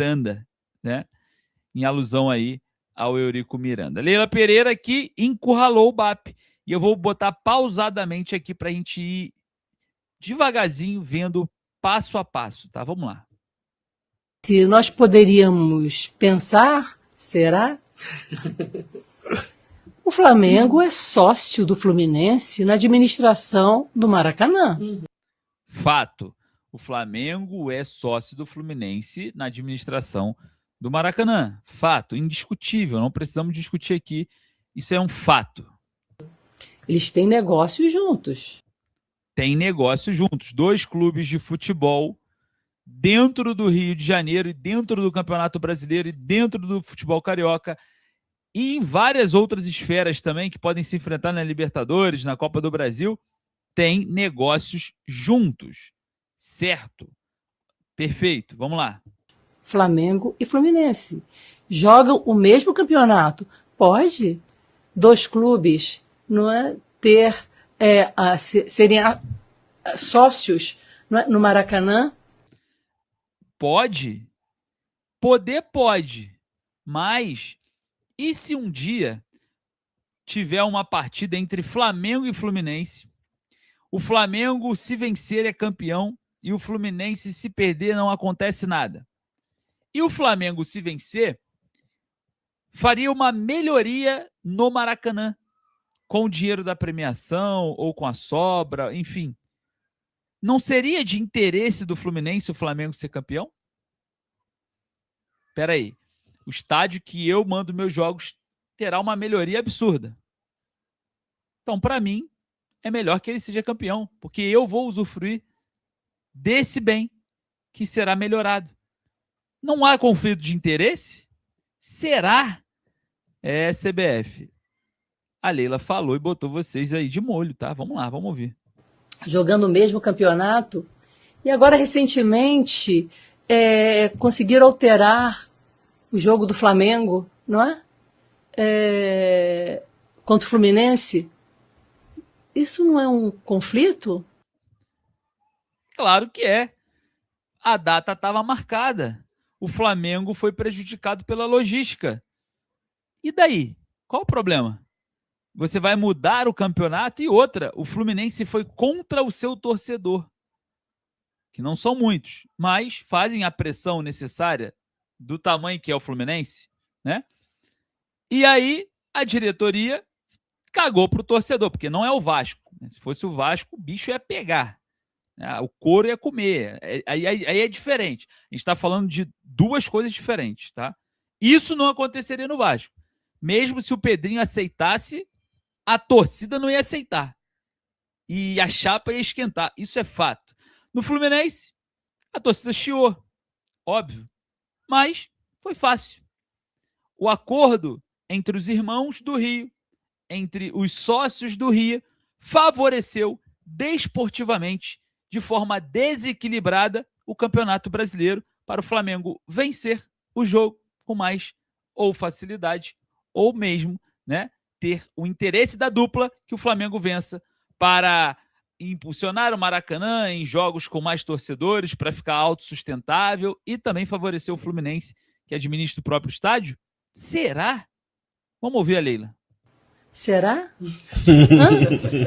Miranda, né? Em alusão aí ao Eurico Miranda. Leila Pereira que encurralou o BAP. E eu vou botar pausadamente aqui para a gente ir devagarzinho, vendo passo a passo, tá? Vamos lá. Se nós poderíamos pensar, será? O Flamengo é sócio do Fluminense na administração do Maracanã. Fato. O Flamengo é sócio do Fluminense na administração do Maracanã. Fato, indiscutível, não precisamos discutir aqui. Isso é um fato. Eles têm negócios juntos. Tem negócio juntos. 2 clubes de futebol dentro do Rio de Janeiro e dentro do Campeonato Brasileiro e dentro do futebol carioca e em várias outras esferas também que podem se enfrentar na Libertadores, na Copa do Brasil, tem negócios juntos. Certo. Perfeito. Vamos lá. Flamengo e Fluminense jogam o mesmo campeonato. Pode 2 clubes, não é, ter serem sócios, não é, no Maracanã? Pode. Poder pode. Mas e se um dia tiver uma partida entre Flamengo e Fluminense, o Flamengo se vencer é campeão e o Fluminense se perder não acontece nada? E o Flamengo se vencer faria uma melhoria no Maracanã com o dinheiro da premiação ou com a sobra, enfim. Não seria de interesse do Fluminense o Flamengo ser campeão? Espera aí. O estádio que eu mando meus jogos terá uma melhoria absurda. Então, para mim, é melhor que ele seja campeão, porque eu vou usufruir desse bem que será melhorado. Não há conflito de interesse? Será? É, CBF. A Leila falou e botou vocês aí de molho, tá? Vamos lá, vamos ouvir. Jogando o mesmo campeonato. E agora, recentemente, conseguiram alterar o jogo do Flamengo, não é? Contra o Fluminense. Isso não é um conflito? Claro que é. A data estava marcada. O Flamengo foi prejudicado pela logística. E daí? Qual o problema? Você vai mudar o campeonato e outra. O Fluminense foi contra o seu torcedor, que não são muitos, mas fazem a pressão necessária do tamanho que é o Fluminense, né? E aí a diretoria cagou pro torcedor, porque não é o Vasco. Se fosse o Vasco, o bicho ia pegar. O couro ia comer. Aí é diferente. A gente está falando de 2 coisas diferentes, tá? Isso não aconteceria no Vasco. Mesmo se o Pedrinho aceitasse, a torcida não ia aceitar. E a chapa ia esquentar. Isso é fato. No Fluminense, a torcida chiou. Óbvio. Mas foi fácil. O acordo entre os irmãos do Rio, entre os sócios do Rio, favoreceu desportivamente, de forma desequilibrada, o Campeonato Brasileiro para o Flamengo vencer o jogo com mais ou facilidade, ou mesmo, né, ter o interesse da dupla que o Flamengo vença para impulsionar o Maracanã em jogos com mais torcedores, para ficar autossustentável e também favorecer o Fluminense, que administra o próprio estádio? Será? Vamos ouvir a Leila. Será?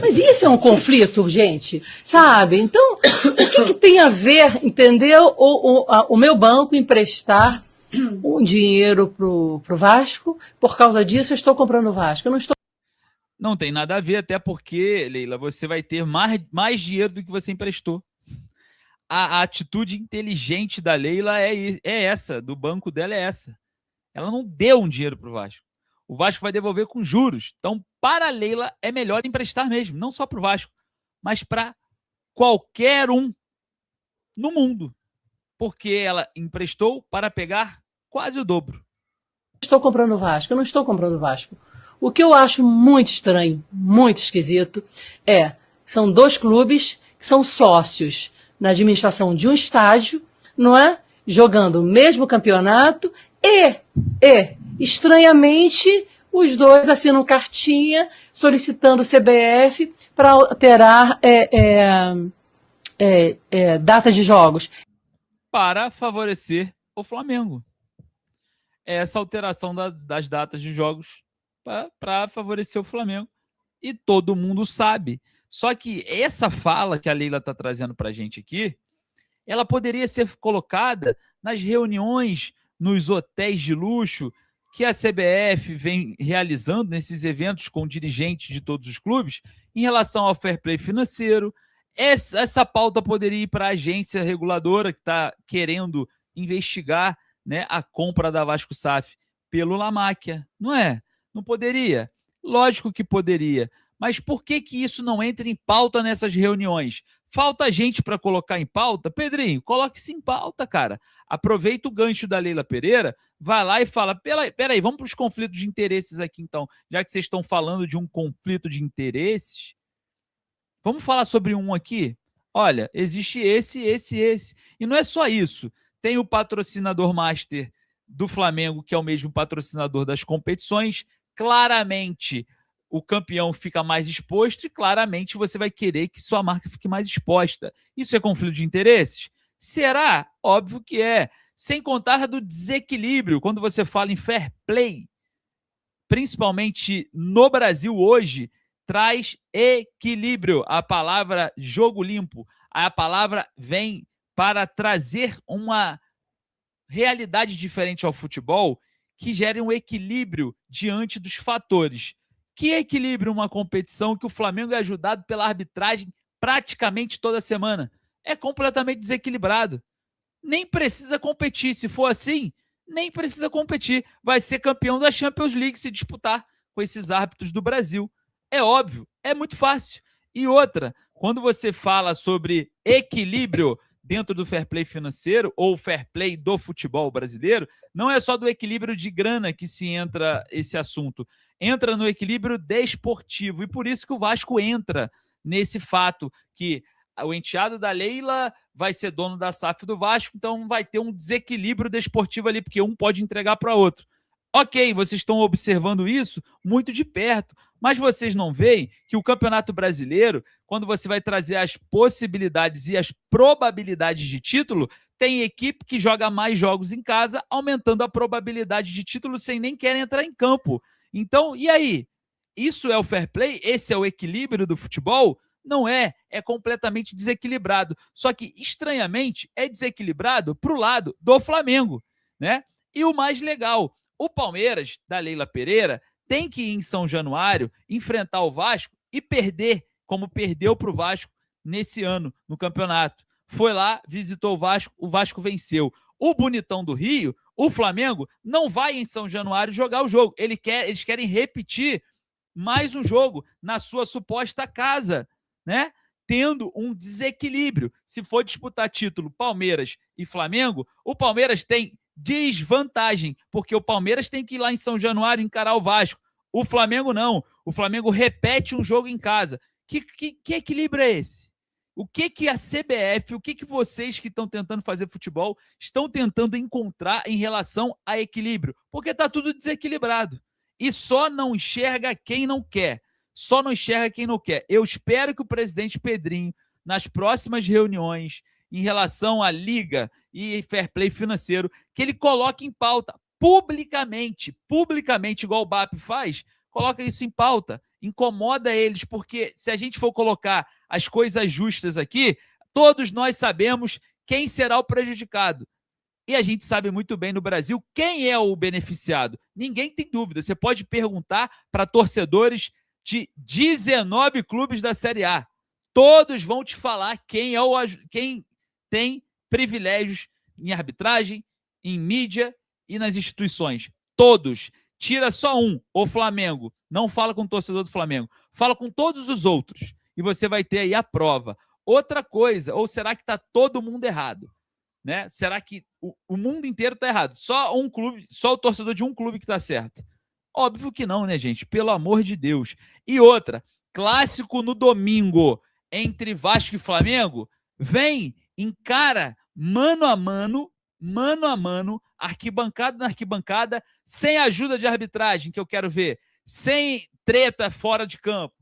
Mas isso é um conflito, gente, sabe? Então, o que tem a ver, entendeu? O meu banco emprestar um dinheiro pro Vasco, por causa disso eu estou comprando o Vasco. Eu não estou. Não tem nada a ver, até porque, Leila, você vai ter mais dinheiro do que você emprestou. A atitude inteligente da Leila é essa, do banco dela é essa. Ela não deu um dinheiro pro Vasco. O Vasco vai devolver com juros. Então, para a Leila, é melhor emprestar mesmo. Não só para o Vasco, mas para qualquer um no mundo. Porque ela emprestou para pegar quase o dobro. Estou comprando o Vasco. Eu não estou comprando o Vasco. O que eu acho muito estranho, muito esquisito, são 2 clubes que são sócios na administração de um estádio, não é? Jogando o mesmo campeonato e estranhamente, os 2 assinam cartinha solicitando o CBF para alterar data de jogos. Para favorecer o Flamengo. Essa alteração das datas de jogos para favorecer o Flamengo. E todo mundo sabe. Só que essa fala que a Leila está trazendo para a gente aqui, ela poderia ser colocada nas reuniões, nos hotéis de luxo que a CBF vem realizando nesses eventos com dirigentes de todos os clubes em relação ao fair play financeiro. Essa pauta poderia ir para a agência reguladora que está querendo investigar, né, a compra da Vasco SAF pelo La Máquia, não é? Não poderia? Lógico que poderia. Mas por que isso não entra em pauta nessas reuniões? Falta gente para colocar em pauta? Pedrinho, coloque-se em pauta, cara. Aproveita o gancho da Leila Pereira, vai lá e fala, peraí, vamos para os conflitos de interesses aqui então, já que vocês estão falando de um conflito de interesses, vamos falar sobre um aqui? Olha, existe esse. E não é só isso. Tem o patrocinador master do Flamengo, que é o mesmo patrocinador das competições. Claramente, o campeão fica mais exposto e claramente você vai querer que sua marca fique mais exposta. Isso é conflito de interesses? Será? Óbvio que é. Sem contar do desequilíbrio, quando você fala em fair play, principalmente no Brasil hoje, traz equilíbrio. A palavra jogo limpo, a palavra vem para trazer uma realidade diferente ao futebol que gere um equilíbrio diante dos fatores. Que equilíbrio uma competição que o Flamengo é ajudado pela arbitragem praticamente toda semana? É completamente desequilibrado. Nem precisa competir. Se for assim, nem precisa competir. Vai ser campeão da Champions League se disputar com esses árbitros do Brasil. É óbvio, é muito fácil. E outra, quando você fala sobre equilíbrio dentro do fair play financeiro ou fair play do futebol brasileiro, não é só do equilíbrio de grana que se entra esse assunto. Entra no equilíbrio desportivo. E por isso que o Vasco entra nesse fato que o enteado da Leila vai ser dono da SAF do Vasco, então vai ter um desequilíbrio desportivo ali, porque um pode entregar para outro. Ok, vocês estão observando isso muito de perto, mas vocês não veem que o Campeonato Brasileiro, quando você vai trazer as possibilidades e as probabilidades de título, tem equipe que joga mais jogos em casa, aumentando a probabilidade de título sem nem querer entrar em campo. Então, e aí? Isso é o fair play? Esse é o equilíbrio do futebol? Não é, é completamente desequilibrado. Só que, estranhamente, é desequilibrado para o lado do Flamengo, né? E o mais legal, o Palmeiras, da Leila Pereira, tem que ir em São Januário, enfrentar o Vasco e perder, como perdeu para o Vasco nesse ano no campeonato. Foi lá, visitou o Vasco venceu. O bonitão do Rio, o Flamengo, não vai em São Januário jogar o jogo. Eles querem repetir mais um jogo na sua suposta casa, né? Tendo um desequilíbrio. Se for disputar título Palmeiras e Flamengo, o Palmeiras tem desvantagem, porque o Palmeiras tem que ir lá em São Januário encarar o Vasco. O Flamengo não. O Flamengo repete um jogo em casa. Que equilíbrio é esse? O que a CBF, o que vocês que estão tentando fazer futebol estão tentando encontrar em relação a equilíbrio? Porque está tudo desequilibrado. E só não enxerga quem não quer. Só não enxerga quem não quer. Eu espero que o presidente Pedrinho, nas próximas reuniões, em relação à liga e fair play financeiro, que ele coloque em pauta publicamente, igual o BAP faz, coloca isso em pauta, incomoda eles, porque se a gente for colocar as coisas justas aqui, todos nós sabemos quem será o prejudicado. E a gente sabe muito bem no Brasil quem é o beneficiado. Ninguém tem dúvida. Você pode perguntar para torcedores de 19 clubes da Série A. Todos vão te falar quem tem privilégios em arbitragem, em mídia e nas instituições. Todos. Tira só um, o Flamengo. Não fala com o torcedor do Flamengo. Fala com todos os outros. E você vai ter aí a prova. Outra coisa, ou será que está todo mundo errado? Né? Será que o mundo inteiro está errado? Só um clube, só o torcedor de um clube que está certo? Óbvio que não, né, gente? Pelo amor de Deus. E outra, clássico no domingo entre Vasco e Flamengo, vem, encara mano a mano, arquibancada na arquibancada, sem ajuda de arbitragem, que eu quero ver, sem treta fora de campo.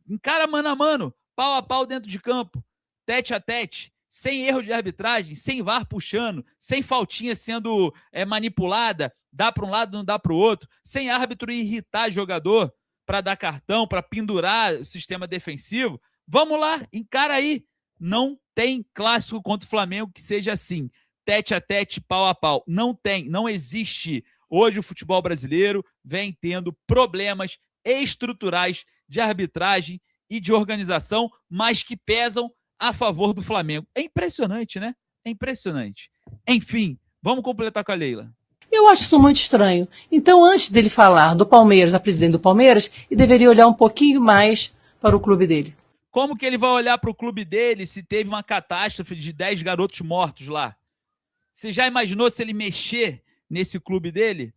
Encara mano a mano, pau a pau dentro de campo, tete a tete, sem erro de arbitragem, sem VAR puxando, sem faltinha sendo manipulada, dá para um lado, não dá para o outro, sem árbitro irritar jogador para dar cartão, para pendurar o sistema defensivo. Vamos lá, encara aí. Não tem clássico contra o Flamengo que seja assim, tete a tete, pau a pau. Não tem, não existe. Hoje o futebol brasileiro vem tendo problemas estruturais de arbitragem e de organização, mas que pesam a favor do Flamengo. É impressionante, né? É impressionante. Enfim, vamos completar com a Leila. Eu acho isso muito estranho. Então, antes dele falar do Palmeiras, da presidente do Palmeiras, ele deveria olhar um pouquinho mais para o clube dele. Como que ele vai olhar para o clube dele se teve uma catástrofe de 10 garotos mortos lá? Você já imaginou se ele mexer nesse clube dele?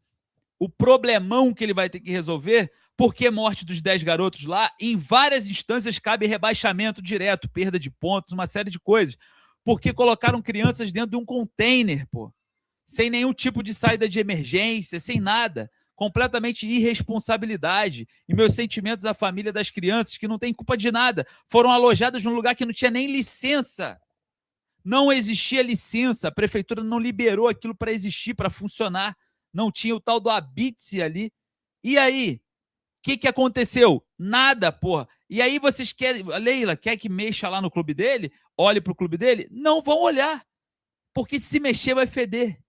O problemão que ele vai ter que resolver? Porque morte dos 10 garotos lá, em várias instâncias cabe rebaixamento direto, perda de pontos, uma série de coisas. Porque colocaram crianças dentro de um container, pô. Sem nenhum tipo de saída de emergência, sem nada. Completamente irresponsabilidade. E meus sentimentos à família das crianças, que não tem culpa de nada, foram alojadas num lugar que não tinha nem licença. Não existia licença, a prefeitura não liberou aquilo para existir, para funcionar. Não tinha o tal do habite ali. E aí, o que aconteceu? Nada, porra. E aí vocês querem... A Leila quer que mexa lá no clube dele? Olhe para o clube dele? Não vão olhar. Porque se mexer vai feder.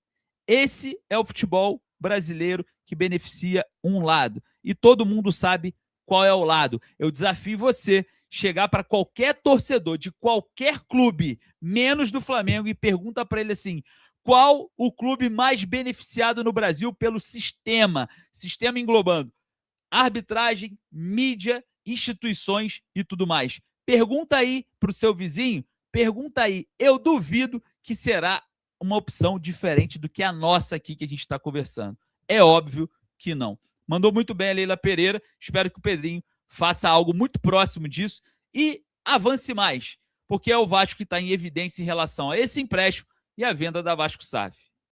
Esse é o futebol brasileiro que beneficia um lado. E todo mundo sabe qual é o lado. Eu desafio você chegar para qualquer torcedor de qualquer clube, menos do Flamengo, e pergunta para ele assim: qual o clube mais beneficiado no Brasil pelo sistema? Sistema englobando arbitragem, mídia, instituições e tudo mais. Pergunta aí para o seu vizinho, pergunta aí. Eu duvido que será uma opção diferente do que a nossa aqui que a gente está conversando. É óbvio que não. Mandou muito bem a Leila Pereira. Espero que o Pedrinho faça algo muito próximo disso e avance mais, porque é o Vasco que está em evidência em relação a esse empréstimo e a venda da Vasco SAF.